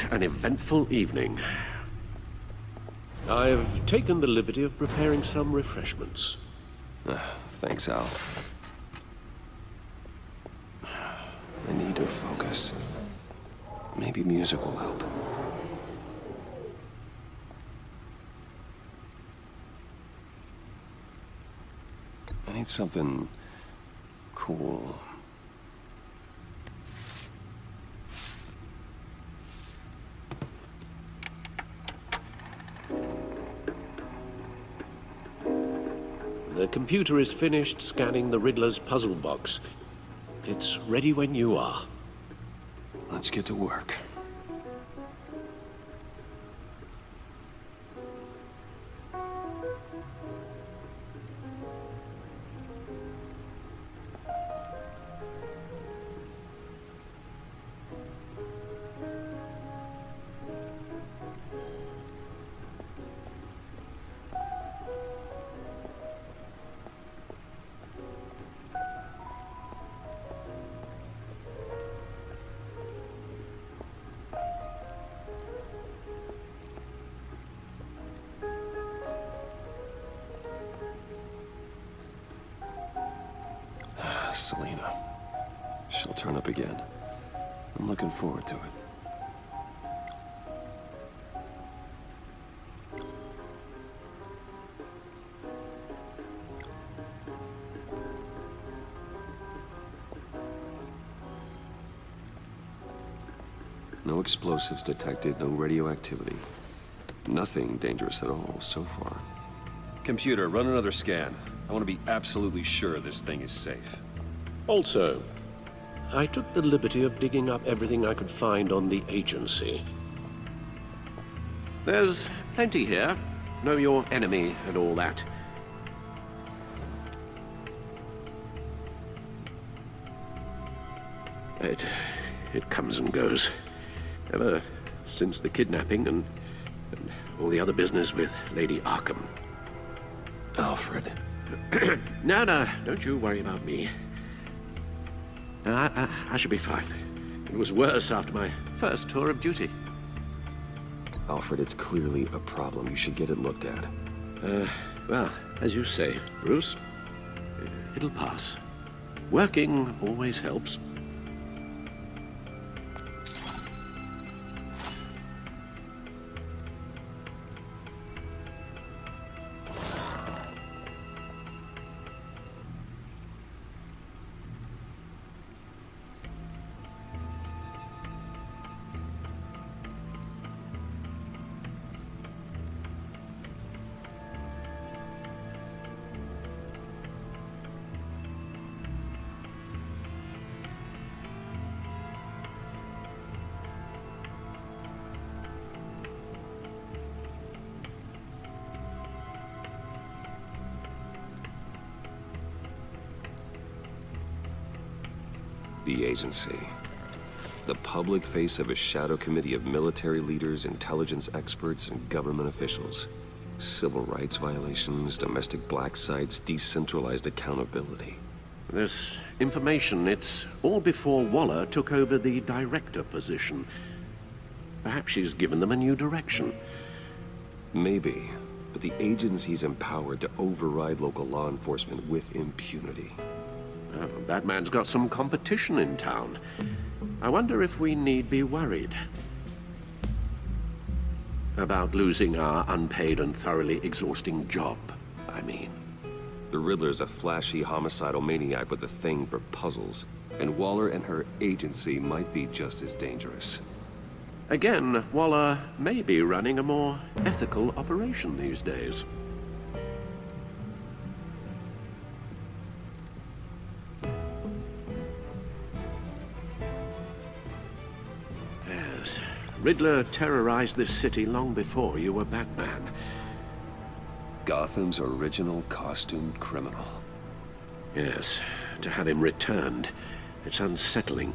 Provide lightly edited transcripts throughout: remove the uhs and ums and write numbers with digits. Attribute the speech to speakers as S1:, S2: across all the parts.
S1: What an eventful evening. I've taken the liberty of preparing some refreshments.
S2: Thanks, Al. I need to focus. Maybe music will help. I need something cool.
S1: The computer is finished scanning the Riddler's puzzle box. It's ready when you are.
S2: Let's get to work. Selena. She'll turn up again. I'm looking forward to it. No explosives detected, no radioactivity. Nothing dangerous at all so far. Computer, run another scan. I want to be absolutely sure this thing is safe.
S1: Also, I took the liberty of digging up everything I could find on the agency. There's plenty here. Know your enemy and all that. It comes and goes. Ever since the kidnapping and all the other business with Lady Arkham.
S2: Alfred.
S1: No, don't you worry about me. I should be fine. It was worse after my first tour of duty.
S2: Alfred, it's clearly a problem. You should get it looked at.
S1: Well, as you say, Bruce, it'll pass. Working always helps.
S2: The agency. The public face of a shadow committee of military leaders, intelligence experts, and government officials. Civil rights violations, domestic black sites, decentralized accountability.
S1: This information, it's all before Waller took over the director position. Perhaps she's given them a new direction.
S2: Maybe, but the agency's empowered to override local law enforcement with impunity.
S1: Batman's got some competition in town. I wonder if we need be worried about losing our unpaid and thoroughly exhausting job, I mean.
S2: The Riddler's a flashy homicidal maniac with a thing for puzzles, and Waller and her agency might be just as dangerous.
S1: Again, Waller may be running a more ethical operation these days. Riddler terrorized this city long before you were Batman.
S2: Gotham's original costumed criminal.
S1: Yes, to have him returned, it's unsettling.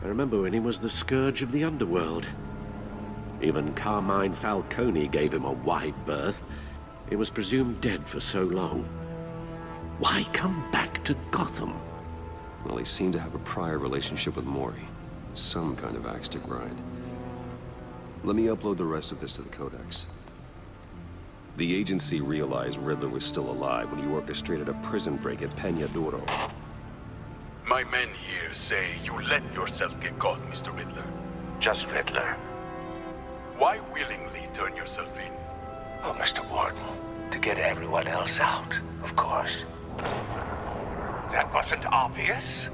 S1: I remember when he was the scourge of the underworld. Even Carmine Falcone gave him a wide berth. He was presumed dead for so long. Why come back to Gotham?
S2: Well, he seemed to have a prior relationship with Maury. Some kind of axe to grind. Let me upload the rest of this to the Codex. The agency realized Riddler was still alive when he orchestrated a prison break at Peña Duro.
S3: My men here say you let yourself get caught, Mr. Riddler.
S4: Just Riddler.
S3: Why willingly turn yourself in?
S4: Oh, Mr. Warden, to get everyone else out, of course. That wasn't obvious?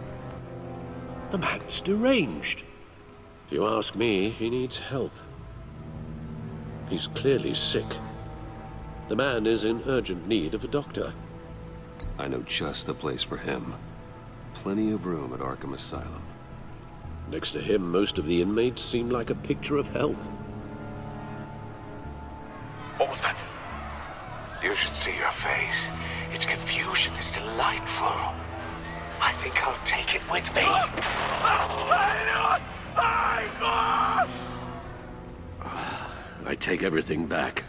S1: The man's deranged. If you ask me, he needs help. He's clearly sick. The man is in urgent need of a doctor.
S2: I know just the place for him. Plenty of room at Arkham Asylum.
S1: Next to him, most of the inmates seem like a picture of health.
S3: What was that?
S4: You should see your face. Its confusion is delightful. I think I'll take it with me.
S1: I take everything back.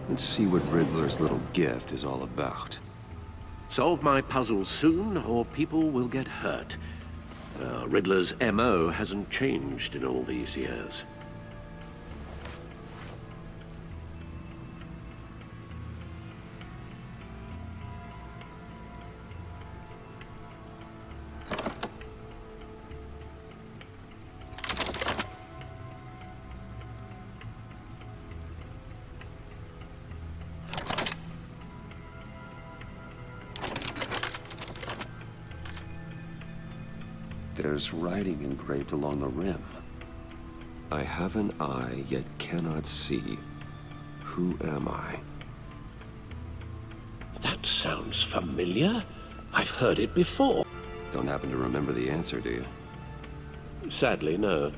S2: Let's see what Riddler's little gift is all about.
S1: Solve my puzzle soon, or people will get hurt. Riddler's MO hasn't changed in all these years.
S2: There's writing engraved along the rim. I have an eye, yet cannot see. Who am I?
S1: That sounds familiar. I've heard it before.
S2: Don't happen to remember the answer, do you?
S1: Sadly, no.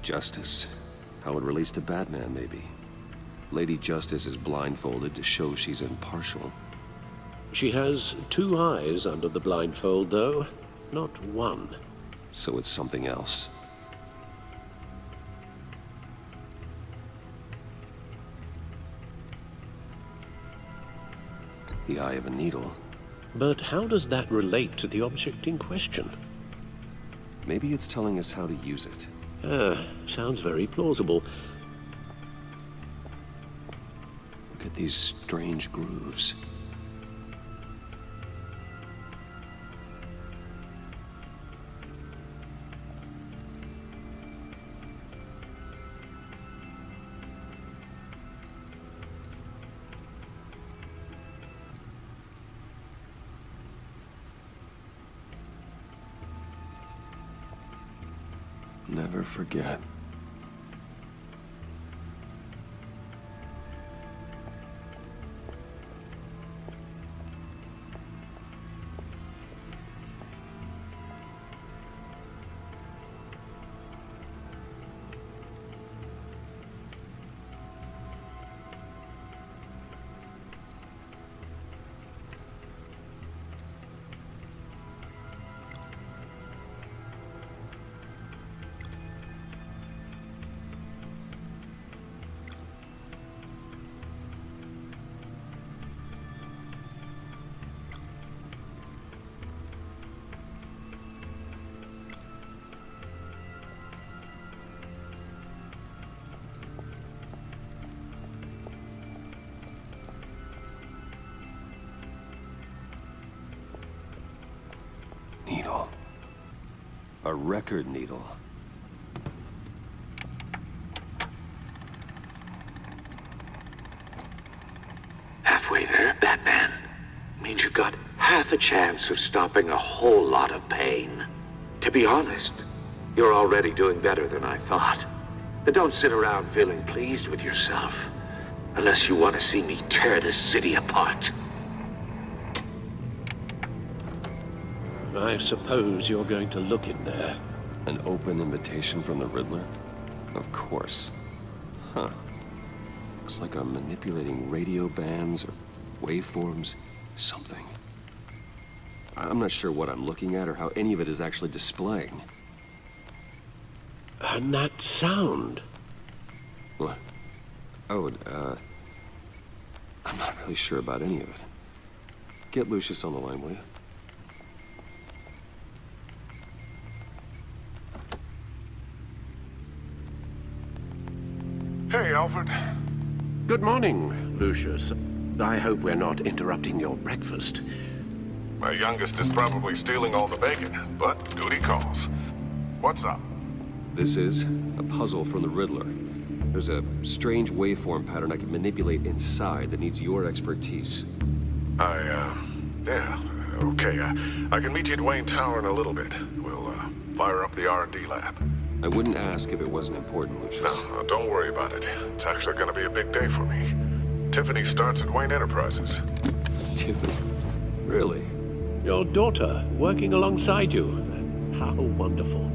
S2: Justice. How it relates to Batman, maybe. Lady Justice is blindfolded to show she's impartial.
S1: She has two eyes under the blindfold, though, not one.
S2: So it's something else. The eye of a needle.
S1: But how does that relate to the object in question?
S2: Maybe it's telling us how to use it.
S1: Sounds very plausible.
S2: Look at these strange grooves. Never forget. A record needle.
S5: Halfway there, Batman. Means you've got half a chance of stopping a whole lot of pain. To be honest, you're already doing better than I thought. But don't sit around feeling pleased with yourself. Unless you want to see me tear this city apart.
S1: I suppose you're going to look in there.
S2: An open invitation from the Riddler? Of course. Huh. Looks like I'm manipulating radio bands or waveforms. Something. I'm not sure what I'm looking at or how any of it is actually displaying.
S1: And that sound.
S2: What? Oh, I'm not really sure about any of it. Get Lucius on the line, will you?
S6: Hey, Alfred.
S1: Good morning, Lucius. I hope we're not interrupting your breakfast.
S6: My youngest is probably stealing all the bacon, but duty calls. What's up?
S2: This is a puzzle from the Riddler. There's a strange waveform pattern I can manipulate inside that needs your expertise.
S6: Yeah, okay. I can meet you at Wayne Tower in a little bit. We'll, fire up the R&D lab.
S2: I wouldn't ask if it wasn't important, Lucius.
S6: No, don't worry about it. It's actually gonna be a big day for me. Tiffany starts at Wayne Enterprises.
S2: Tiffany? Really?
S1: Your daughter working alongside you. How wonderful.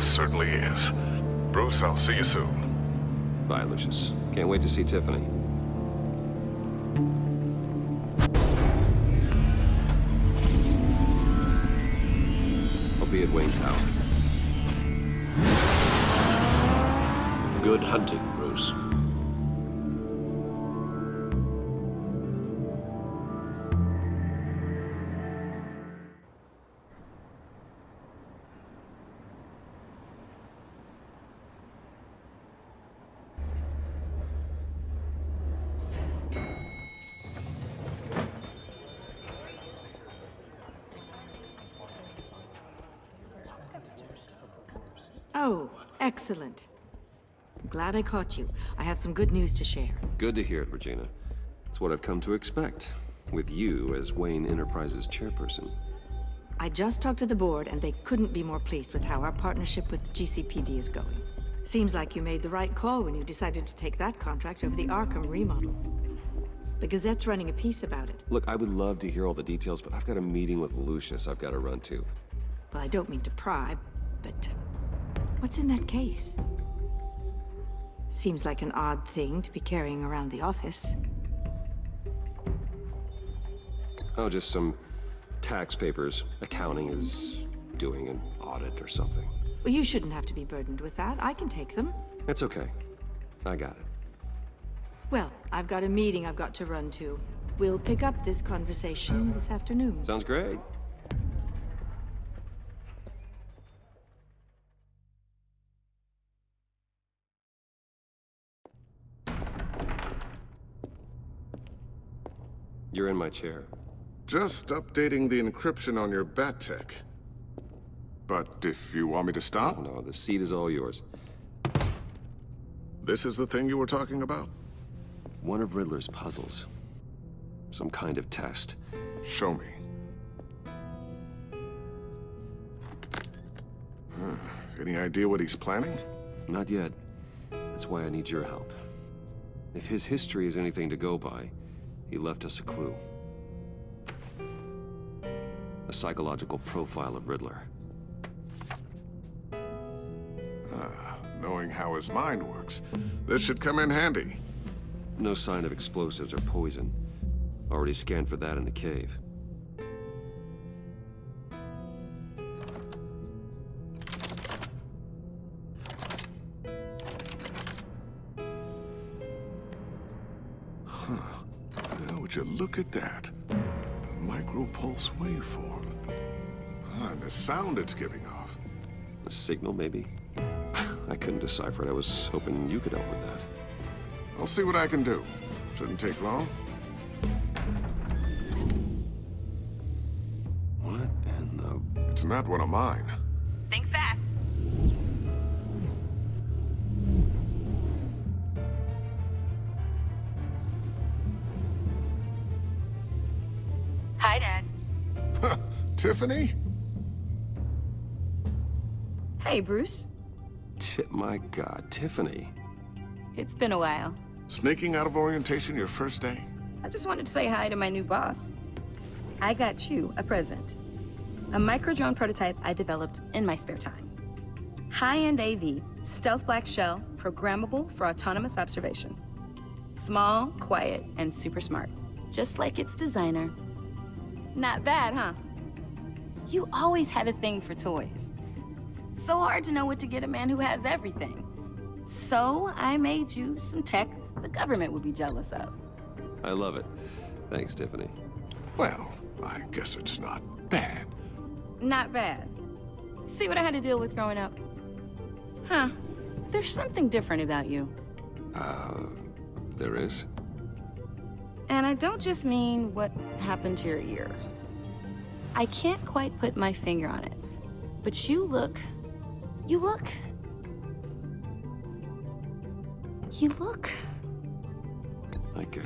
S6: Certainly is. Bruce, I'll see you soon.
S2: Bye, Lucius. Can't wait to see Tiffany. I'll be at Wayne Tower.
S1: Good hunting, Bruce.
S7: Oh, excellent. I'm glad I caught you. I have some good news to share.
S2: Good to hear it, Regina. It's what I've come to expect, with you as Wayne Enterprises chairperson.
S7: I just talked to the board, and they couldn't be more pleased with how our partnership with GCPD is going. Seems like you made the right call when you decided to take that contract over the Arkham remodel. The Gazette's running a piece about it.
S2: Look, I would love to hear all the details, but I've got a meeting with Lucius I've got to run to.
S7: Well, I don't mean to pry, but what's in that case? Seems like an odd thing to be carrying around the office.
S2: Oh, just some tax papers. Accounting is doing an audit or something.
S7: Well, you shouldn't have to be burdened with that. I can take them.
S2: It's okay. I got it.
S7: Well, I've got a meeting I've got to run to. We'll pick up this conversation this afternoon.
S2: Sounds great. You're in my chair.
S6: Just updating the encryption on your bat tech. But if you want me to stop,
S2: Oh, no, the seat is all yours.
S6: this is the thing you were talking about?
S2: One of Riddler's puzzles. Some kind of test.
S6: Show me. Any idea what he's planning?
S2: Not yet. That's why I need your help. If his history is anything to go by, he left us a clue. A psychological profile of Riddler.
S6: Knowing how his mind works, this should come in handy.
S2: No sign of explosives or poison. Already scanned for that in the cave.
S6: Would you look at that? Micropulse waveform. And the sound it's giving off.
S2: A signal, maybe? I couldn't decipher it. I was hoping you could help with that.
S6: I'll see what I can do. Shouldn't take long.
S2: What in the...
S6: It's not one of mine.
S8: Think fast. Hi, Dad.
S6: Tiffany?
S8: Hey, Bruce.
S2: My God, Tiffany.
S8: It's been a while.
S6: Sneaking out of orientation your first day?
S8: I just wanted to say hi to my new boss. I got you a present. A micro-drone prototype I developed in my spare time. High-end AV, stealth black shell, programmable for autonomous observation. Small, quiet, and super smart. Just like its designer. Not bad, huh? You always had a thing for toys. So hard to know what to get a man who has everything. So I made you some tech the government would be jealous of.
S2: I love it. Thanks, Tiffany.
S6: Well, I guess it's not bad.
S8: Not bad. See what I had to deal with growing up? Huh. There's something different about you.
S2: There is?
S8: And I don't just mean what happened to your ear. I can't quite put my finger on it. But you look...
S2: Like,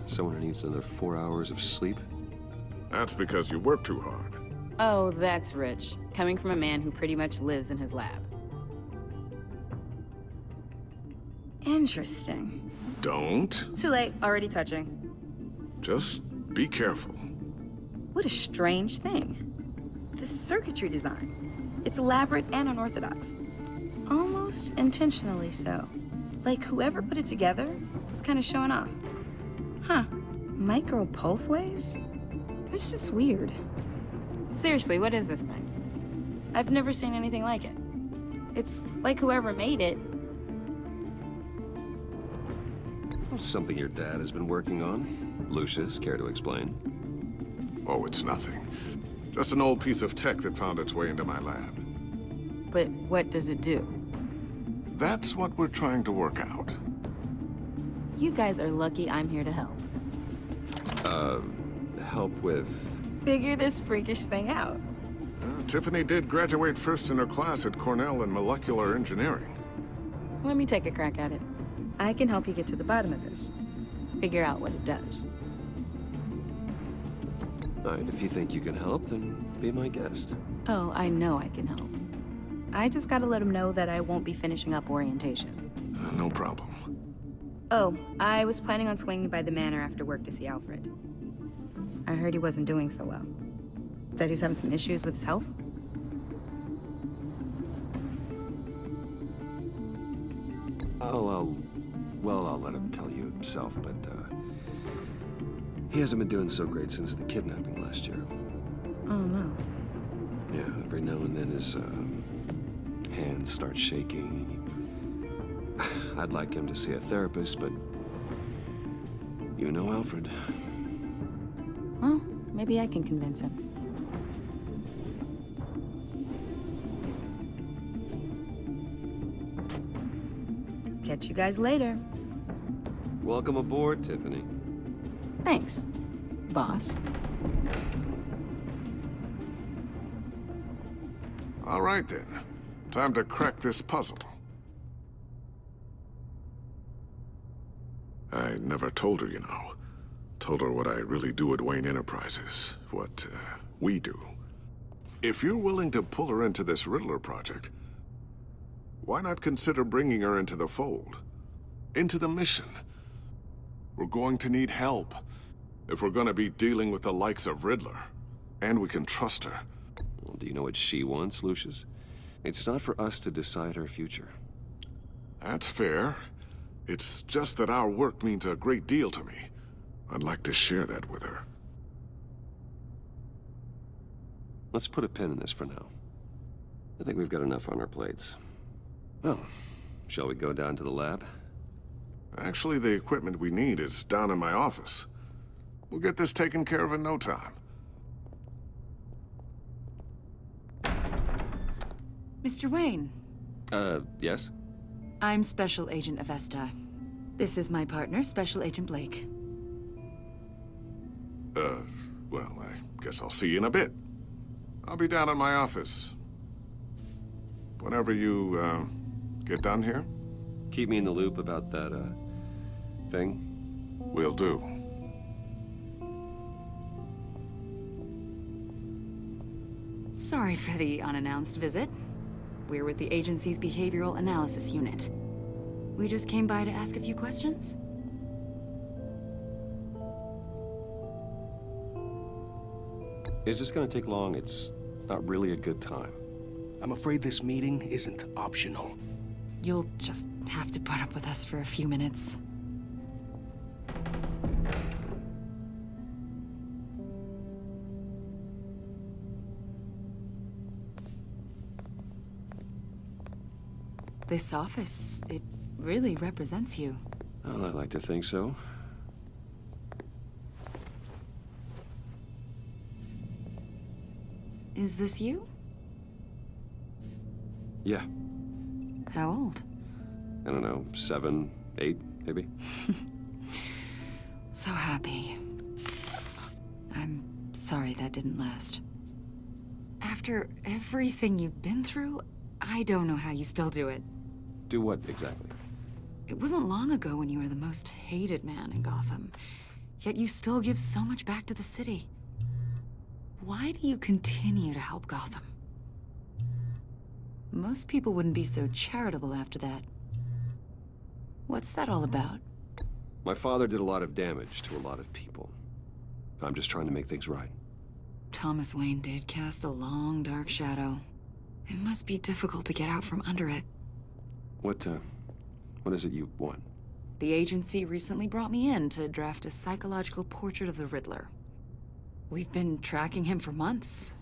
S2: someone who needs another 4 hours of sleep?
S6: That's because you work too hard.
S8: Oh, that's rich. Coming from a man who pretty much lives in his lab. Interesting.
S6: Don't.
S8: Too late, already touching.
S6: Just be careful.
S8: What a strange thing. The circuitry design. It's elaborate and unorthodox. Almost intentionally so. Like whoever put it together was kind of showing off. Huh. Micro pulse waves? It's just weird. Seriously, what is this thing? I've never seen anything like it. It's like whoever made it.
S2: Something your dad has been working on. Lucius, care to explain?
S6: Oh, it's nothing. Just an old piece of tech that found its way into my lab.
S8: But what does it do?
S6: That's what we're trying to work out.
S8: You guys are lucky I'm here to help.
S2: Help with...
S8: Figure this freakish thing out.
S6: Tiffany did graduate first in her class at Cornell in molecular engineering.
S8: Let me take a crack at it. I can help you get to the bottom of this. Figure out what it does.
S2: All right, if you think you can help, then be my guest.
S8: Oh, I know I can help. I just gotta let him know that I won't be finishing up orientation.
S6: No problem.
S8: Oh, I was planning on swinging by the manor after work to see Alfred. I heard he wasn't doing so well. That he was having some issues with his health?
S2: I'll let him tell you himself, but, he hasn't been doing so great since the kidnapping last year.
S8: Oh, no.
S2: Yeah, every now and then his, hands start shaking. I'd like him to see a therapist, but you know Alfred.
S8: Well, maybe I can convince him. Catch you guys later.
S2: Welcome aboard, Tiffany.
S8: Thanks, boss.
S6: All right, then. Time to crack this puzzle. I never told her, you know. Told her what I really do at Wayne Enterprises. What, we do. If you're willing to pull her into this Riddler project, why not consider bringing her into the fold? Into the mission? We're going to need help if we're going to be dealing with the likes of Riddler. And we can trust her.
S2: Well, do you know what she wants, Lucius? It's not for us to decide her future.
S6: That's fair. It's just that our work means a great deal to me. I'd like to share that with her.
S2: Let's put a pin in this for now. I think we've got enough on our plates. Well, shall we go down to the lab?
S6: Actually, the equipment we need is down in my office. We'll get this taken care of in no time.
S9: Mr. Wayne.
S2: Yes?
S9: I'm Special Agent Avesta. This is my partner, Special Agent Blake.
S6: Well, I guess I'll see you in a bit. I'll be down in my office. Whenever you, get done here?
S2: Keep me in the loop about that, thing.
S6: Will do.
S9: Sorry for the unannounced visit. We're with the agency's behavioral analysis unit. We just came by to ask a few questions.
S2: Is this gonna take long? It's not really a good time.
S10: I'm afraid this meeting isn't optional.
S9: You'll just have to put up with us for a few minutes. This office, it really represents you.
S2: Well, I like to think so.
S9: Is this you?
S2: Yeah,
S9: How old?
S2: I don't know, 7, 8, maybe?
S9: So happy. I'm sorry that didn't last. After everything you've been through, I don't know how you still do it.
S2: Do what exactly?
S9: It wasn't long ago when you were the most hated man in Gotham, yet you still give so much back to the city. Why do you continue to help Gotham? Most people wouldn't be so charitable after that. What's that all about?
S2: My father did a lot of damage to a lot of people. I'm just trying to make things right.
S9: Thomas Wayne did cast a long, dark shadow. It must be difficult to get out from under it.
S2: What is it you want?
S9: The agency recently brought me in to draft a psychological portrait of the Riddler. We've been tracking him for months,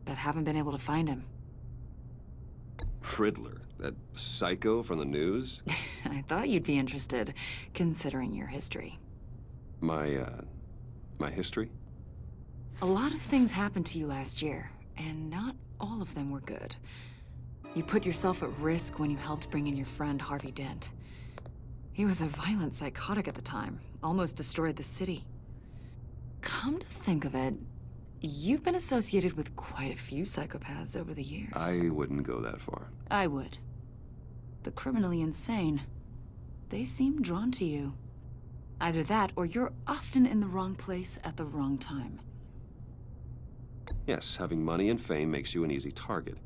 S9: but haven't been able to find him.
S2: Riddler? That psycho from the news?
S9: I thought you'd be interested, considering your history.
S2: My history?
S9: A lot of things happened to you last year, and not all of them were good. You put yourself at risk when you helped bring in your friend Harvey Dent. He was a violent psychotic at the time, almost destroyed the city. Come to think of it, you've been associated with quite a few psychopaths over the years.
S2: I wouldn't go that far.
S9: I would. The criminally insane, they seem drawn to you. Either that, or you're often in the wrong place at the wrong time.
S2: Yes, having money and fame makes you an easy target.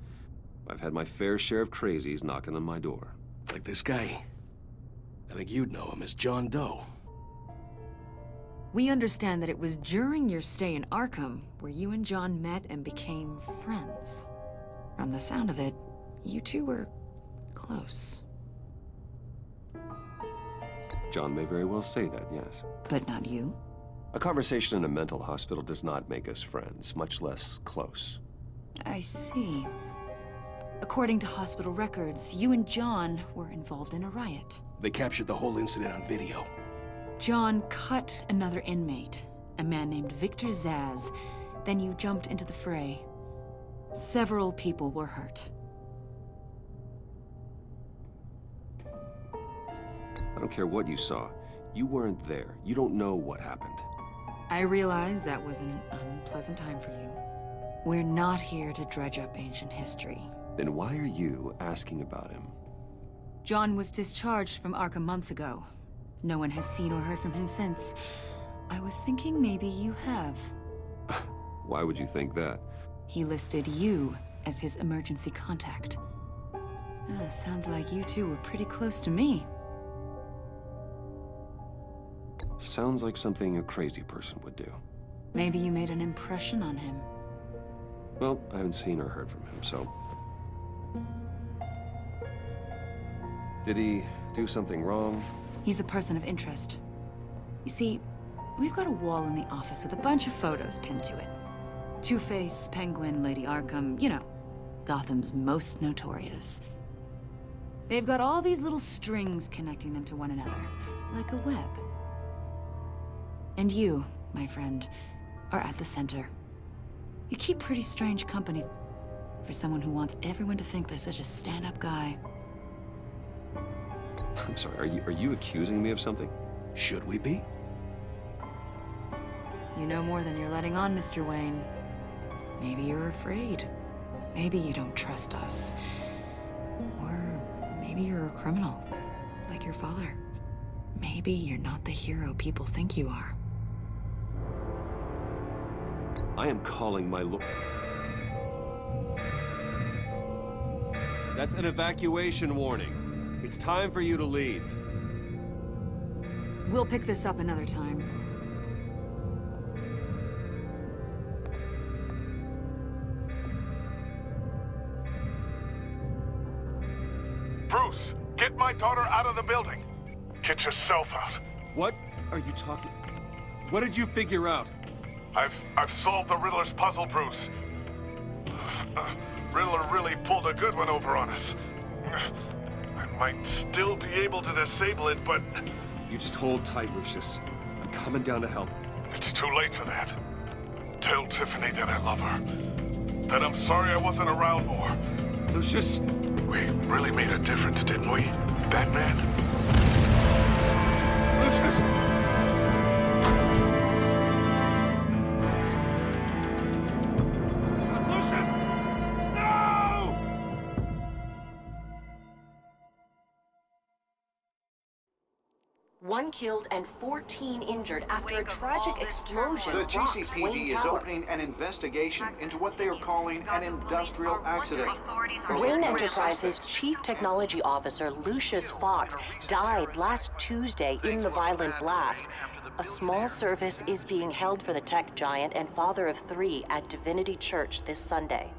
S2: I've had my fair share of crazies knocking on my door.
S10: Like this guy. I think you'd know him as John Doe.
S9: We understand that it was during your stay in Arkham where you and John met and became friends. From the sound of it, you two were close.
S2: John may very well say that, yes.
S9: But not you.
S2: A conversation in a mental hospital does not make us friends, much less close.
S9: I see. According to hospital records, you and John were involved in a riot.
S10: They captured the whole incident on video.
S9: John cut another inmate, a man named Victor Zsasz. Then you jumped into the fray. Several people were hurt.
S2: I don't care what you saw. You weren't there. You don't know what happened.
S9: I realize that was an unpleasant time for you. We're not here to dredge up ancient history.
S2: Then why are you asking about him?
S9: John was discharged from Arkham months ago. No one has seen or heard from him since. I was thinking maybe you have.
S2: Why would you think that?
S9: He listed you as his emergency contact. Sounds like you two were pretty close to me.
S2: Sounds like something a crazy person would do.
S9: Maybe you made an impression on him.
S2: Well, I haven't seen or heard from him, so... Did he do something wrong?
S9: He's a person of interest. You see, we've got a wall in the office with a bunch of photos pinned to it. Two-Face, Penguin, Lady Arkham, you know, Gotham's most notorious. They've got all these little strings connecting them to one another, like a web. And you, my friend, are at the center. You keep pretty strange company for someone who wants everyone to think they're such a stand-up guy.
S2: I'm sorry, are you accusing me of something?
S10: Should we be?
S9: You know more than you're letting on, Mr. Wayne. Maybe you're afraid. Maybe you don't trust us. Or maybe you're a criminal, like your father. Maybe you're not the hero people think you are.
S2: I am calling my lord.
S11: That's an evacuation warning. It's time for you to leave.
S9: We'll pick this up another time.
S3: Bruce, get my daughter out of the building. Get yourself out.
S11: What are you talking? What did you figure out?
S3: I've solved the Riddler's puzzle, Bruce. Riddler really pulled a good one over on us. I might still be able to disable it, but...
S11: You just hold tight, Lucius. I'm coming down to help.
S3: It's too late for that. Tell Tiffany that I love her. That I'm sorry I wasn't around more.
S11: Lucius!
S3: We really made a difference, didn't we, Batman?
S11: Lucius! Lucius! No!
S12: One killed and 14 injured after a tragic explosion
S13: The
S12: rocks
S13: GCPD
S12: Wayne
S13: is
S12: Tower.
S13: opening an investigation into what they are calling an industrial accident.
S12: Wayne Enterprises' Chief Technology Officer, Lucius Fox, died last Tuesday in the violent blast. A small service is being held for the tech giant and father of 3 at Divinity Church this Sunday.